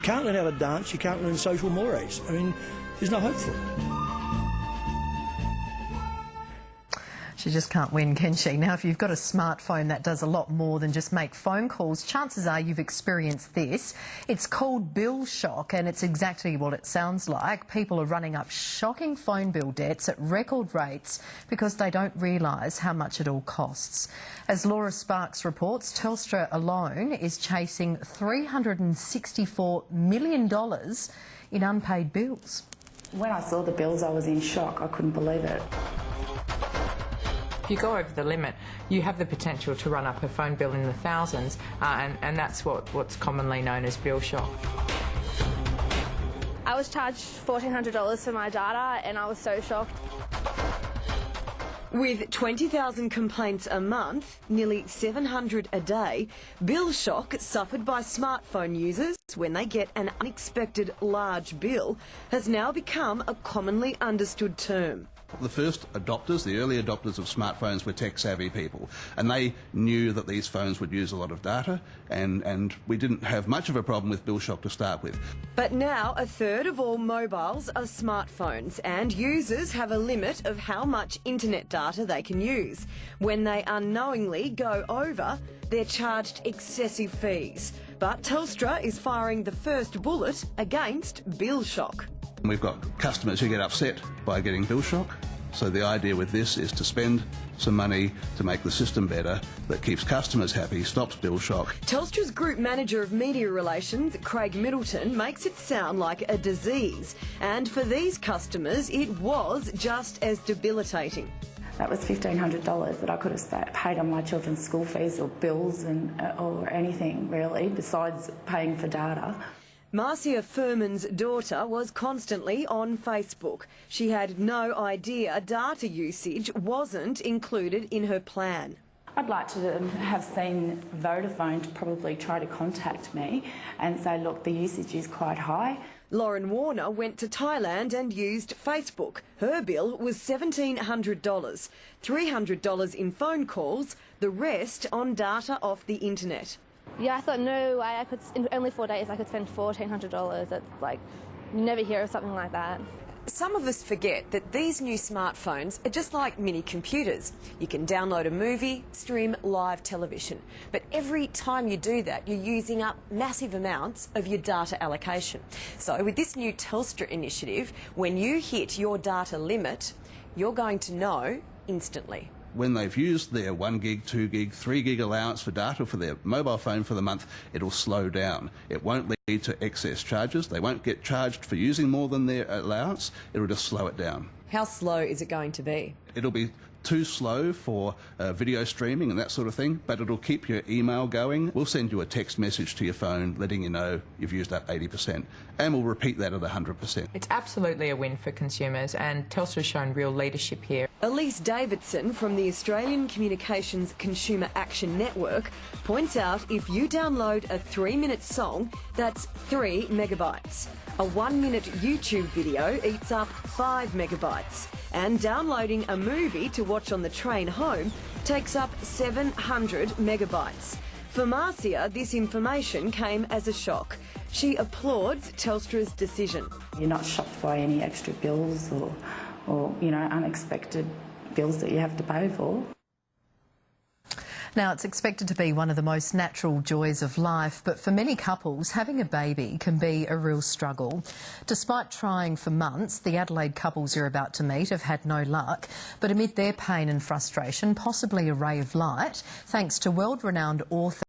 can't learn how to dance, you can't learn social mores. I mean, there's no hope for it. She just can't win, can she? Now, if you've got a smartphone that does a lot more than just make phone calls, chances are you've experienced this. It's called bill shock, and it's exactly what it sounds like. People are running up shocking phone bill debts at record rates because they don't realise how much it all costs. As Laura Sparks reports, Telstra alone is chasing $364 million in unpaid bills. When I saw the bills, I was in shock. I couldn't believe it. If you go over the limit, you have the potential to run up a phone bill in the thousands, and that's what's commonly known as bill shock. I was charged $1,400 for my data, and I was so shocked. With 20,000 complaints a month, nearly 700 a day, bill shock suffered by smartphone users when they get an unexpected large bill has now become a commonly understood term. The first adopters, the early adopters of smartphones, were tech-savvy people, and they knew that these phones would use a lot of data, and we didn't have much of a problem with bill shock to start with. But now a third of all mobiles are smartphones, and users have a limit of how much internet data they can use. When they unknowingly go over, they're charged excessive fees. But Telstra is firing the first bullet against bill shock. We've got customers who get upset by getting bill shock, so the idea with this is to spend some money to make the system better that keeps customers happy, stops bill shock. Telstra's Group Manager of Media Relations, Craig Middleton, makes it sound like a disease, and for these customers it was just as debilitating. That was $1,500 that I could have paid on my children's school fees or bills or anything really, besides paying for data. Marcia Furman's daughter was constantly on Facebook. She had no idea data usage wasn't included in her plan. I'd like to have seen Vodafone to probably try to contact me and say, look, the usage is quite high. Lauren Warner went to Thailand and used Facebook. Her bill was $1,700, $300 in phone calls, the rest on data off the internet. Yeah, I thought, no way, in only 4 days I could spend $1,400. That's like, you never hear of something like that. Some of us forget that these new smartphones are just like mini computers. You can download a movie, stream live television. But every time you do that, you're using up massive amounts of your data allocation. So with this new Telstra initiative, when you hit your data limit, you're going to know instantly. When they've used their 1 gig, 2 gig, 3 gig allowance for data for their mobile phone for the month, it'll slow down. It won't lead to excess charges. They won't get charged for using more than their allowance. It'll just slow it down. How slow is it going to be? It'll be too slow for video streaming and that sort of thing, but it'll keep your email going. We'll send you a text message to your phone letting you know you've used up 80%, and we'll repeat that at 100%. It's absolutely a win for consumers, and Telstra's shown real leadership here. Elise Davidson from the Australian Communications Consumer Action Network points out if you download a 3-minute song, that's 3 megabytes. A 1-minute YouTube video eats up 5 megabytes. And downloading a movie to watch on the train home takes up 700 megabytes. For Marcia, this information came as a shock. She applauds Telstra's decision. You're not shocked by any extra bills or unexpected bills that you have to pay for. Now, it's expected to be one of the most natural joys of life, but for many couples, having a baby can be a real struggle. Despite trying for months, the Adelaide couples you're about to meet have had no luck, but amid their pain and frustration, possibly a ray of light, thanks to world-renowned author